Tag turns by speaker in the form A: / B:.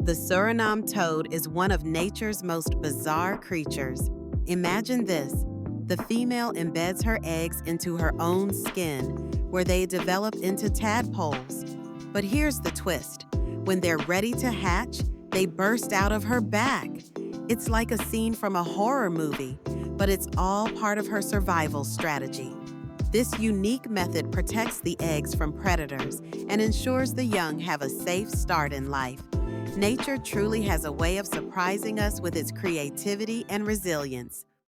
A: The Surinam toad is one of nature's most bizarre creatures. Imagine this. The female embeds her eggs into her own skin, where they develop into tadpoles. But here's the twist. When they're ready to hatch, they burst out of her back. It's like a scene from a horror movie, but it's all part of her survival strategy. This unique method protects the eggs from predators and ensures the young have a safe start in life. Nature truly has a way of surprising us with its creativity and resilience.